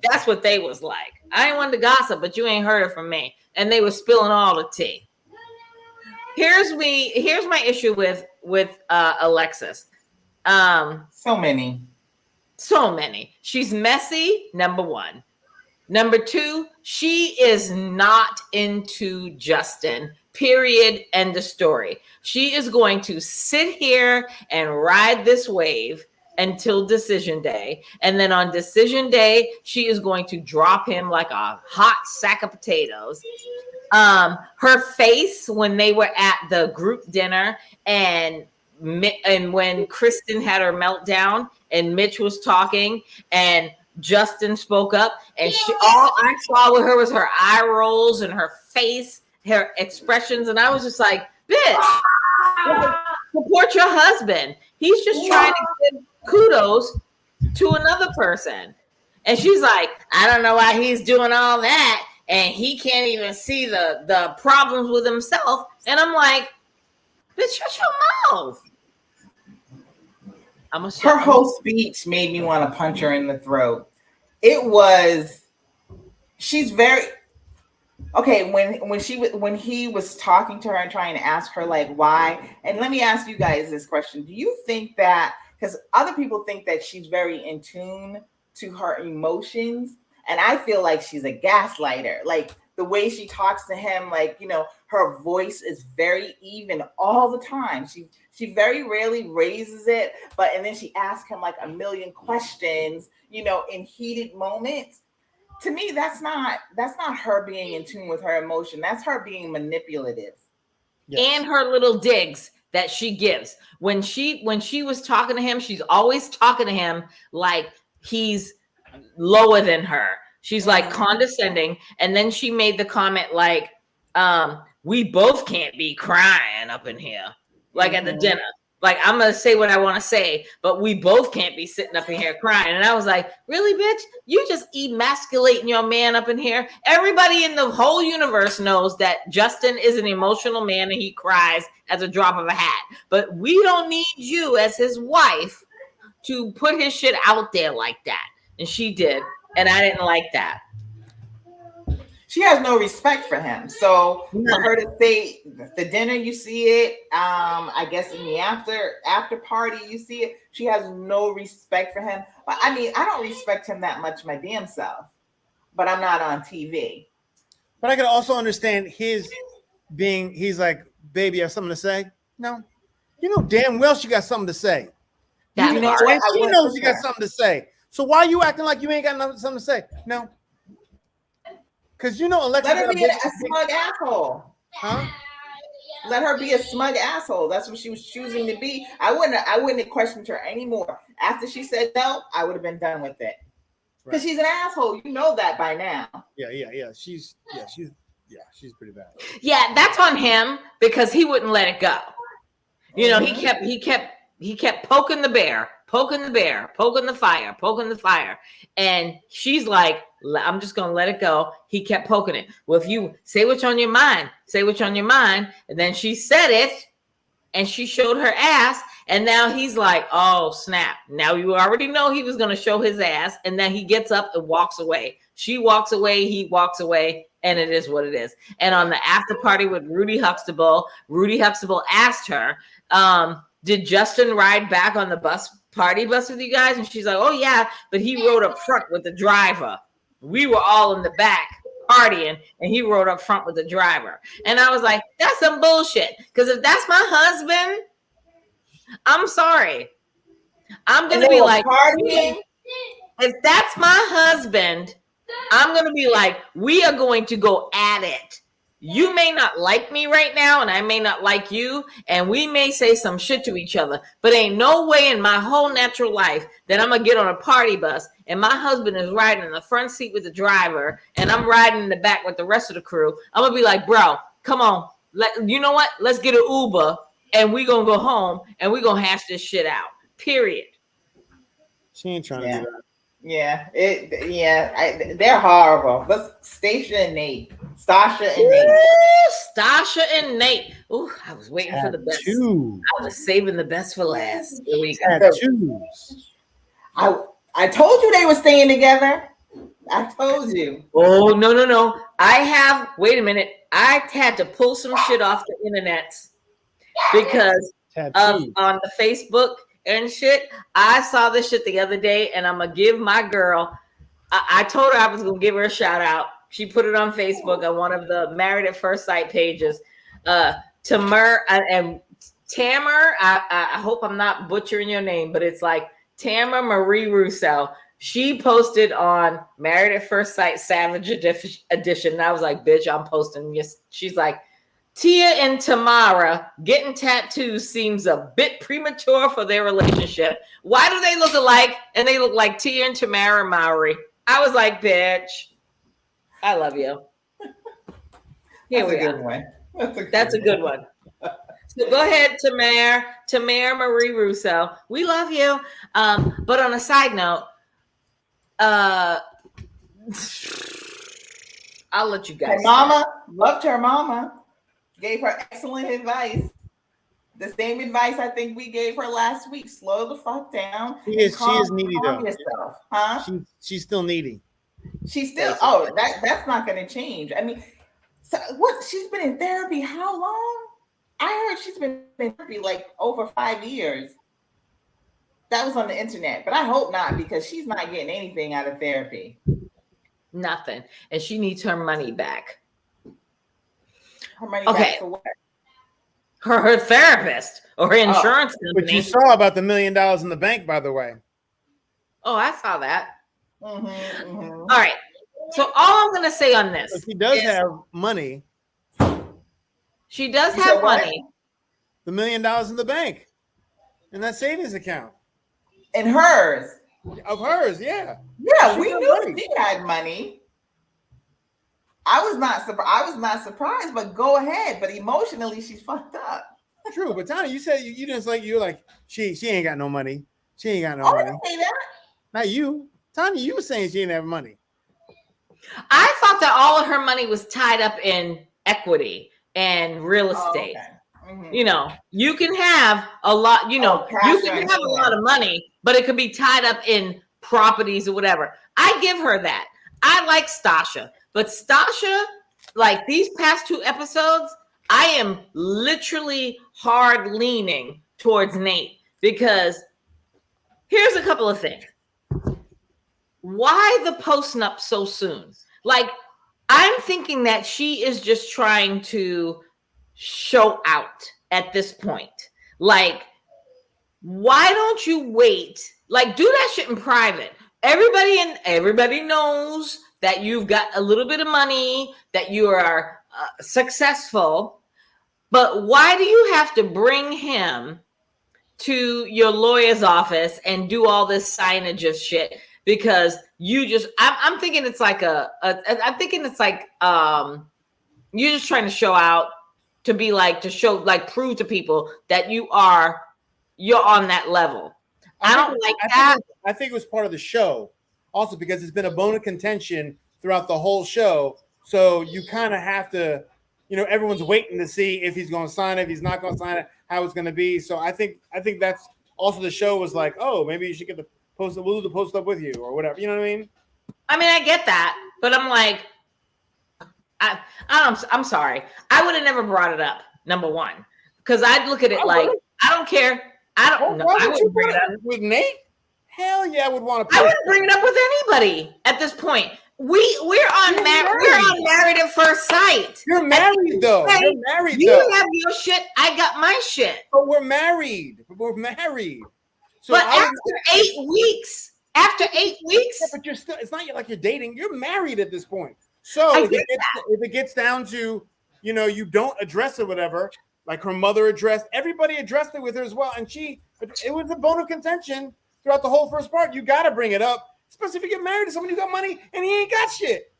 That's what they was like. I ain't one to gossip, but you ain't heard it from me. And they were spilling all the tea. Here's my issue with Alexis. So many. She's messy, number one. Number two, she is not into Justin. Period. End of story. She is going to sit here and ride this wave until decision day. And then on decision day, she is going to drop him like a hot sack of potatoes. Her face when they were at the group dinner and when Kristen had her meltdown and Mitch was talking and Justin spoke up, and all I saw with her was her eye rolls and her face, her expressions, and I was just like, bitch, support your husband. He's just trying to give kudos to another person. And she's like, I don't know why he's doing all that, and he can't even see the problems with himself. And I'm like, bitch, shut your mouth. Her whole speech made me want to punch her in the throat. She's very okay. When he was talking to her and trying to ask her like why, and let me ask you guys this question. Do you think that, because other people think that she's very in tune to her emotions, and I feel like she's a gaslighter. Like the way she talks to him, like, you know, her voice is very even all the time. She very rarely raises it, and then she asks him like a million questions, you know, in heated moments. To me, that's not her being in tune with her emotion. That's her being manipulative. Yes. And her little digs that she gives. When she was talking to him, she's always talking to him like he's lower than her. She's like condescending. And then she made the comment like, we both can't be crying up in here. Like at the dinner. Like, I'm going to say what I want to say, but we both can't be sitting up in here crying. And I was like, really, bitch? You just emasculating your man up in here? Everybody in the whole universe knows that Justin is an emotional man and he cries at the drop of a hat. But we don't need you as his wife to put his shit out there like that. And she did. And I didn't like that. She has no respect for him. So for her to say the dinner, you see it. I guess in the after party, you see it. She has no respect for him. But I mean, I don't respect him that much my damn self. But I'm not on TV. But I can also understand he's like, baby, you have something to say? No. You know damn well she got something to say. She knows she got something to say. So why are you acting like you ain't got something to say? No. Because you know, Alexis, let her be a smug asshole. Huh? Let her be a smug asshole. That's what she was choosing to be. I wouldn't have questioned her anymore. After she said no, I would have been done with it. Because she's an asshole. You know that by now. Yeah. She's pretty bad. Yeah, that's on him because he wouldn't let it go. You know, he kept poking the bear, poking the fire. And she's like, I'm just going to let it go. He kept poking it. Well, if you say what's on your mind. And then she said it and she showed her ass. And now he's like, oh, snap. Now you already know he was going to show his ass. And then he gets up and walks away. She walks away. He walks away. And it is what it is. And on the after party with Rudy Huxtable asked her, did Justin ride back on the party bus with you guys? And she's like, oh, yeah. But he rode up front with the driver. We were all in the back partying, and he rode up front with the driver. And I was like, that's some bullshit. Because if that's my husband, I'm sorry. I'm going to be like, partying. If that's my husband, I'm going to be like, we are going to go at it You may not like me right now, and I may not like you, and we may say some shit to each other, but ain't no way in my whole natural life that I'm gonna get on a party bus and my husband is riding in the front seat with the driver and I'm riding in the back with the rest of the crew. I'm gonna be like, bro, come on. You know what? Let's get an Uber and we gonna go home and we gonna hash this shit out. Period. She ain't trying to do that. Yeah, they're horrible. Let's Stasha and Nate. Stasha and Nate. Ooh, I was waiting for the best. I was saving the best for last. Here we go. Tattoos. I told you they were staying together. I told you. Oh, no. Wait a minute. I had to pull some shit off the internet because on the Facebook and shit. I saw this shit the other day, and I'm gonna give my girl. I told her I was gonna give her a shout out. She put it on Facebook on one of the Married at First Sight pages. Tamar and Tamar. I hope I'm not butchering your name, but it's like Tamar Marie Rousseau. She posted on Married at First Sight Savage Edition, and I was like, "Bitch, I'm posting." Yes, she's like, Tia and Tamara getting tattoos seems a bit premature for their relationship. Why do they look alike? And they look like Tia and Tamara Mowry. I was like, bitch, I love you. Here we go. That's a good one. So go ahead, Tamara Marie Rousseau. We love you. But on a side note, I'll let you guys. Her mama loved her mama. Gave her excellent advice. The same advice I think we gave her last week. Slow the fuck down. She is needy though. Yourself. Huh? She's still needy. She's still. Oh, that's not going to change. I mean, so what? She's been in therapy how long? I heard she's been in therapy like over 5 years. That was on the internet, but I hope not because she's not getting anything out of therapy. Nothing, and she needs her money back. Her money back for what? Her therapist or her insurance company. But you saw about the $1 million in the bank, by the way. Oh, I saw that. All right. So all I'm going to say on this. But she does have money. She does have money. The $1 million in the bank. In that savings account. In hers. Of hers, yeah. Yeah, we knew she had money. I was not surprised, but go ahead. But emotionally, she's fucked up. True, but Tanya, you said you didn't like you're like she ain't got no money. She ain't got no money. I didn't say that. Not you, Tanya. You were saying she didn't have money. I thought that all of her money was tied up in equity and real estate. You know, you can have a lot. You know, you can have a lot of money, but it could be tied up in properties or whatever. I give her that. I like Stasha. But Stasha, like these past 2 episodes, I am literally hard leaning towards Nate because here's a couple of things. Why the posting up so soon? Like, I'm thinking that she is just trying to show out at this point. Like, why don't you wait? Like, do that shit in private. Everybody knows that you've got a little bit of money, that you are successful, but why do you have to bring him to your lawyer's office and do all this signage of shit? Because I'm thinking it's like you're just trying to show out prove to people that you're on that level. I think it was part of the show. Also, because it's been a bone of contention throughout the whole show. So you kind of have to, everyone's waiting to see if he's going to sign it, if he's not going to sign it, how it's going to be. So I think that's also the show was like, oh, maybe you should get we'll do the post up with you or whatever. You know what I mean? I mean, I get that, but I'm like, I'm sorry. I would have never brought it up, number one, because I'd look at it I don't care. I don't know. I wouldn't bring it up with Nate. Hell yeah, I would want to. I wouldn't bring it up with anybody at this point. We're on Married at First Sight. You're married though. You're married. You have your shit. I got my shit. But we're married. So but after 8 weeks. Yeah, but you're still. It's not like you're dating. You're married at this point. So if it gets down to you know, you don't address it, whatever. Like her mother addressed, everybody addressed it with her as well. And it was a bone of contention throughout the whole first part. You got to bring it up, especially if you get married to someone who got money and he ain't got shit.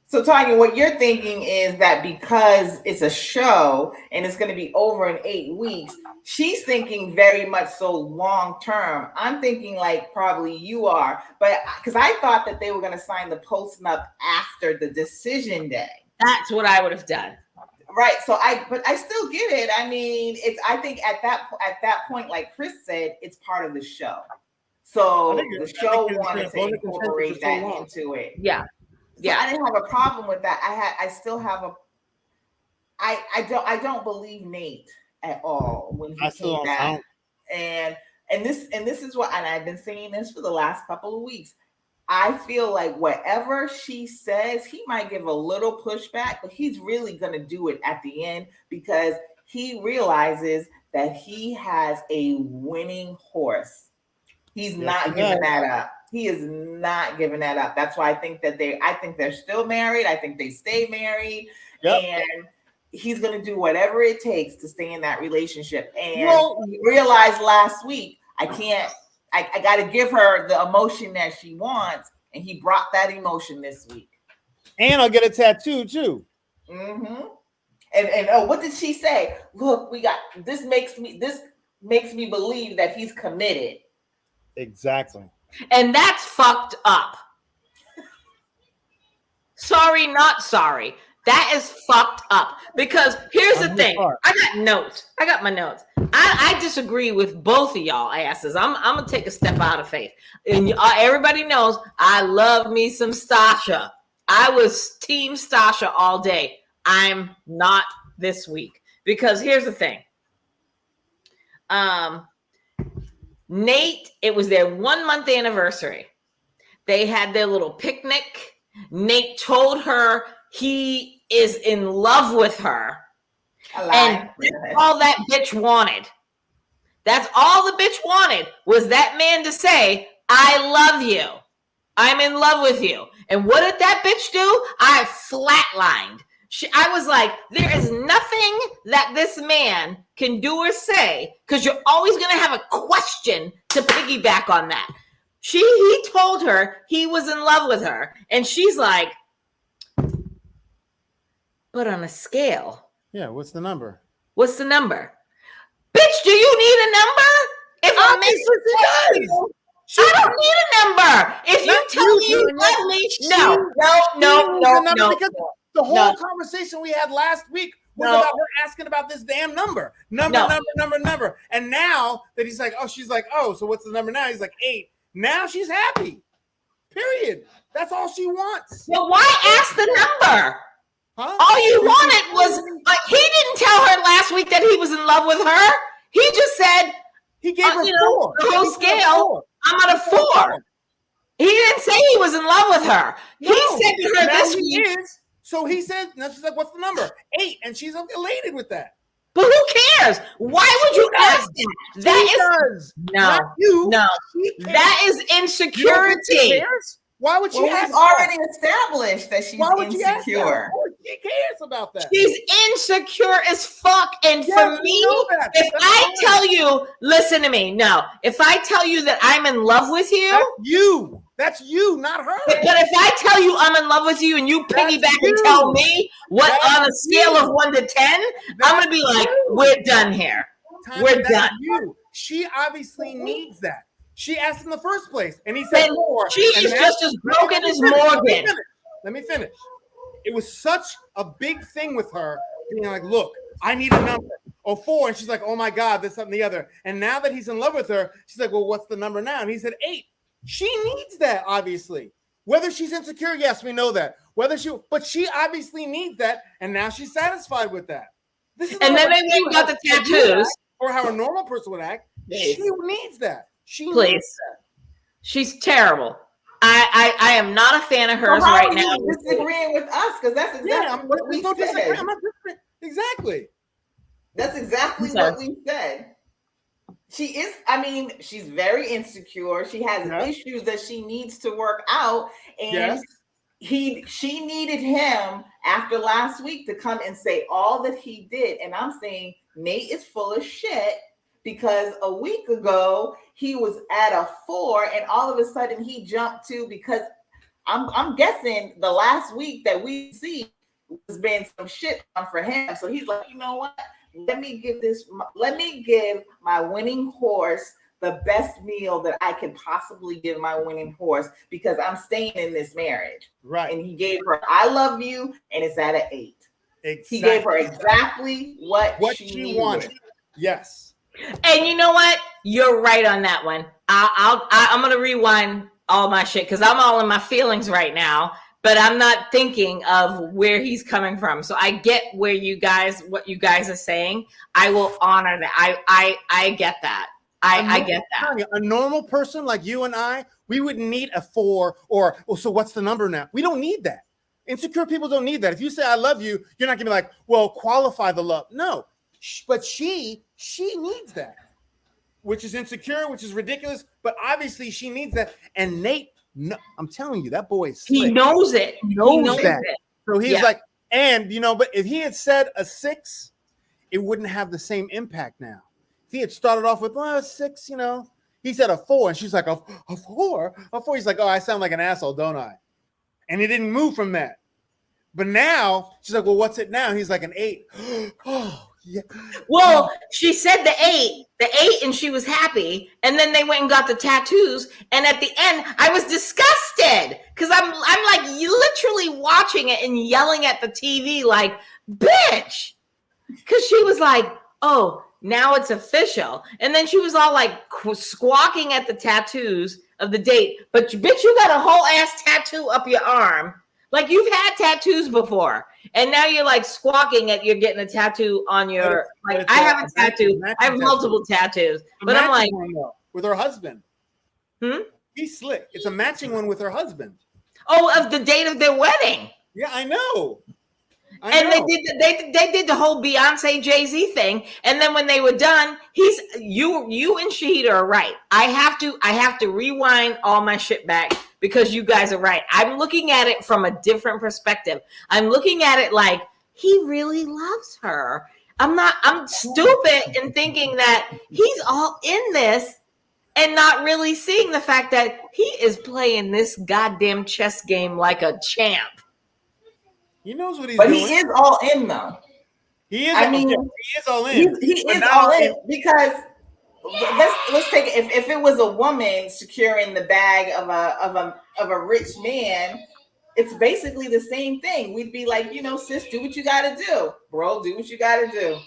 So, Tanya, what you're thinking is that because it's a show and it's going to be over in 8 weeks, she's thinking very much so long term. I'm thinking like probably you are, but because I thought that they were going to sign the post-nup after the decision day. That's what I would have done. Right. But I still get it. I mean, I think at that point, like Chris said, it's part of the show. So the show wanted to incorporate that into it. Yeah. So I didn't have a problem with that. I still have I don't believe Nate at all when he came back. And this is what, and I've been saying this for the last couple of weeks. I feel like whatever she says, he might give a little pushback, but he's really going to do it at the end because he realizes that he has a winning horse. He's not giving that up. He is not giving that up. That's why I think they're still married. I think they stay married. Yep. And he's going to do whatever it takes to stay in that relationship. And he realized last week, I got to give her the emotion that she wants. And he brought that emotion this week. And I'll get a tattoo too. Mm-hmm. And what did she say? Look, this makes me believe that he's committed. Exactly. And that's fucked up. Sorry, not sorry. That is fucked up. Because here's the thing. I got notes. I got my notes. I disagree with both of y'all asses. I'm going to take a step out of faith. And everybody knows I love me some Stasha. I was team Stasha all day. I'm not this week. Because here's the thing. Nate, it was their 1 month anniversary. They had their little picnic. Nate told her he is in love with her. And that's all that bitch wanted. That's all the bitch wanted was that man to say, I love you. I'm in love with you. And what did that bitch do? I flatlined. I was like, there is nothing that this man can do or say because you're always going to have a question to piggyback on that. He told her he was in love with her. And she's like, but on a scale. Yeah, what's the number? What's the number? Bitch, do you need a number? If I miss it, I don't need a number. If you tell me you love me, no. Because the whole conversation we had last week was about her asking about this damn number. Number. And now that he's like, she's like, so what's the number now? He's like 8. Now she's happy. Period. That's all she wants. Well, why ask the number? Huh? All you wanted was, he didn't tell her last week that he was in love with her. He just said, he gave her 4. The whole scale, I'm at a 4. He didn't say he was in love with her. No, he said to her this week. So he said, now she's like, what's the number? 8. And she's elated with that. But who cares? Why would you ask that? That is no. That is insecurity. Why would she ask? It's already established that she's insecure. She cares about that. She's insecure as fuck. And for me, if I tell you, listen to me. No, if I tell you that I'm in love with you, that's you, not her. But if I tell you I'm in love with you and you piggyback and tell me what on a scale of 1 to 10, I'm gonna be like, we're done here. We're done. She obviously needs that. She asked in the first place, and he said 4. She is just as broken as Morgan. Let me finish. It was such a big thing with her being like, look, I need a number. 4. And she's like, oh my God, this, something, the other. And now that he's in love with her, she's like, well, what's the number now? And he said 8. She needs that, obviously. Whether she's insecure, yes, we know that. But she obviously needs that, and now she's satisfied with that. This is and then they even got the tattoos. Or how a normal person would act. Yes. She needs that. She's terrible. I am not a fan of hers right now. You're disagreeing with us because that's exactly what we said. I'm not disagreeing. Exactly. That's exactly what we said. She is. I mean, she's very insecure. She has issues that she needs to work out, and she needed him after last week to come and say all that he did. And I'm saying Nate is full of shit because a week ago he was at a 4 and all of a sudden he jumped to, because I'm guessing the last week that we see has been some shit on for him. So he's like, you know what? Let me give my winning horse the best meal that I can possibly give my winning horse, because I'm staying in this marriage. Right. And he gave her "I love you," and it's at an 8. Exactly. He gave her exactly what she wanted. Yes. And you know what? You're right on that one. I'm gonna rewind all my shit because I'm all in my feelings right now, but I'm not thinking of where he's coming from. So I get what you guys are saying. I will honor that. I get that. I get that. A normal person like you and I, we wouldn't need a 4 or, well, so what's the number now? We don't need that. Insecure people don't need that. If you say I love you, you're not gonna be like, well, qualify the love. No, but she needs that, which is insecure, which is ridiculous. But obviously she needs that. And Nate, no, I'm telling you, that boy is slick. He knows it. He knows that. So he's like, and but if he had said a 6, it wouldn't have the same impact now. If he had started off with a 6, he said a 4, and she's like, a 4. He's like, oh, I sound like an asshole, don't I? And he didn't move from that. But now she's like, well, what's it now? He's like an 8. Oh, yeah. Well, she said the 8, and she was happy. And then they went and got the tattoos. And at the end, I was disgusted because I'm like literally watching it and yelling at the TV like, bitch. Because she was like, oh, now it's official. And then she was all like squawking at the tattoos of the date. But bitch, you got a whole ass tattoo up your arm. Like you've had tattoos before. And now you're like squawking at you're getting a tattoo on your, like I have a tattoo. I have multiple tattoos. But I'm like, with her husband. He's slick. It's a matching one with her husband. Oh, of the date of their wedding. Yeah, I know. They did the whole Beyonce Jay-Z thing, and then when they were done, you and Shahida are right. I have to rewind all my shit back because you guys are right. I'm looking at it from a different perspective. I'm looking at it like he really loves her. I'm stupid in thinking that he's all in this and not really seeing the fact that he is playing this goddamn chess game like a champ. He knows what he's doing. But he is all in though. He is. He is all in. He is all in because let's take it. If it was a woman securing the bag of a rich man, it's basically the same thing. We'd be like, sis, do what you got to do, bro. Do what you got to do.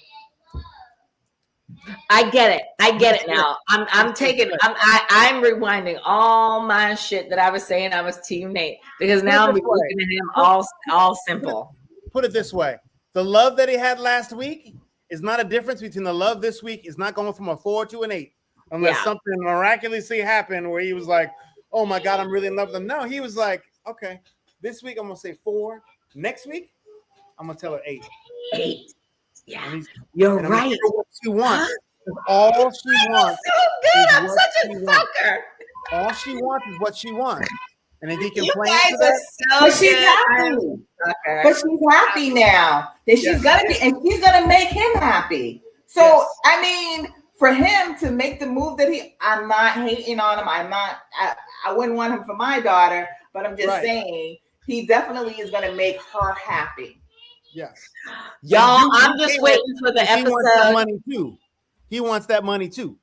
I get it now. I'm rewinding all my shit that I was saying. I was Team Nate because now I'm looking at him all simple. Put it this way: the love that he had last week is not a difference between the love this week. Is not going from a 4 to an 8 unless something miraculously happened where he was like, "Oh my God, I'm really in love with them." No, he was like, "Okay, this week I'm gonna say 4. Next week I'm gonna tell her 8." 8. Yeah, you're right. What she wants. All she wants. So good. I'm such a sucker. All she wants is what she wants. And if he can play into that, but she's happy. But she's happy now. That she's gonna be, and she's gonna make him happy. So I mean, for him to make the move that I'm not hating on him. I wouldn't want him for my daughter, but I'm just saying he definitely is gonna make her happy. Yes. Y'all, I'm just waiting for the episode. He wants that money too. He wants that money too.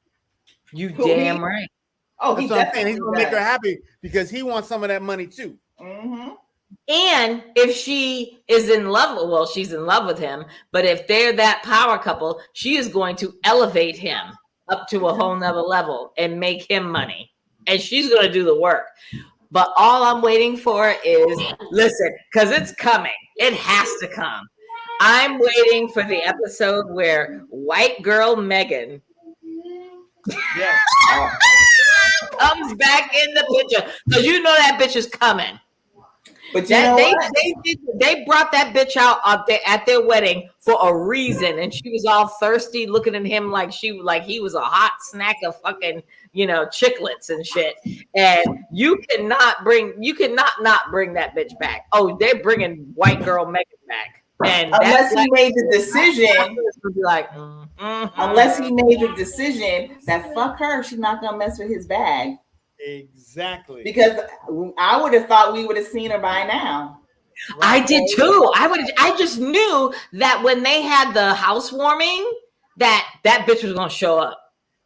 You damn right. Oh, he's gonna make her happy because he wants some of that money too. Mm-hmm. And if she is in love, she's in love with him. But if they're that power couple, she is going to elevate him up to a whole nother level and make him money. And she's going to do the work. But all I'm waiting for is, listen, because it's coming. It has to come. I'm waiting for the episode where white girl Megan comes back in the picture. Because you know that bitch is coming. But you know what? They brought that bitch out at their wedding for a reason, and she was all thirsty, looking at him like he was a hot snack of fucking chiclets and shit. And you cannot not bring that bitch back. Oh, they're bringing white girl Megan back, and unless he made the decision, be like, unless he made the decision that fuck her, she's not gonna mess with his bag. Exactly. Because I would have thought we would have seen her by now. I did too. I just knew that when they had the housewarming, that bitch was gonna show up.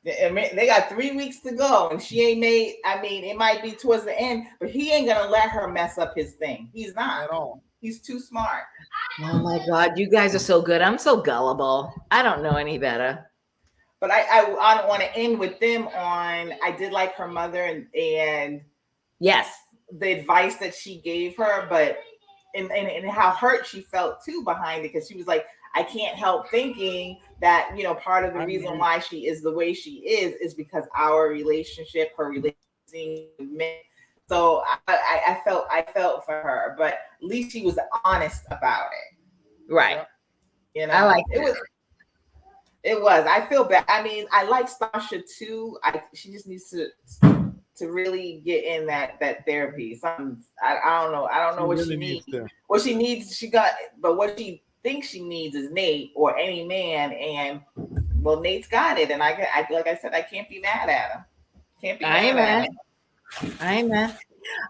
They got 3 weeks to go, and she ain't made. I mean, it might be towards the end, but he ain't gonna let her mess up his thing. He's not at all. He's too smart. Oh my God, you guys are so good. I'm so gullible. I don't know any better. But I don't want to end with them on. I did like her mother and yes, the advice that she gave her, but and how hurt she felt too behind it, because she was like, I can't help thinking that part of the reason why she is the way she is because our relationship, her relationship. So I felt for her, but at least she was honest about it. Right. I like it. It was. I feel bad. I mean, I like Sasha too. She just needs to really get in that therapy. I don't know. I don't know what she needs. What she needs, but what she thinks she needs is Nate or any man. And well, Nate's got it. And like I said, I can't be mad at him. Can't be mad at him. Amen.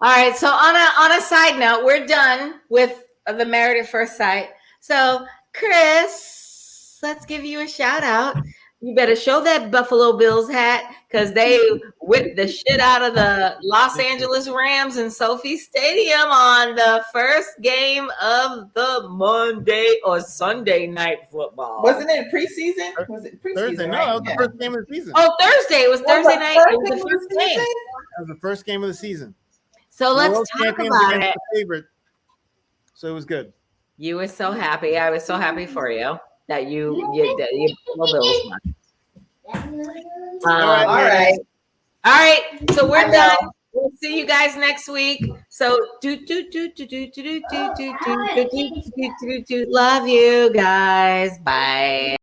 All right. So on a side note, we're done with the Married at First Sight. So Chris, let's give you a shout out. You better show that Buffalo Bills hat, because they whipped the shit out of the Los Angeles Rams in Sophie Stadium on the first game of the Monday or Sunday night football. Wasn't it preseason? Was it preseason? Thursday? Right? No, it was the first game of the season. Oh, Thursday. It was Thursday night. It was the first game. That was the first game of the season. So let's talk about it. Favorite. So it was good. You were so happy. I was so happy for you that you Bills won. All right. So we're done. We'll see you guys next week. So love you guys. Bye.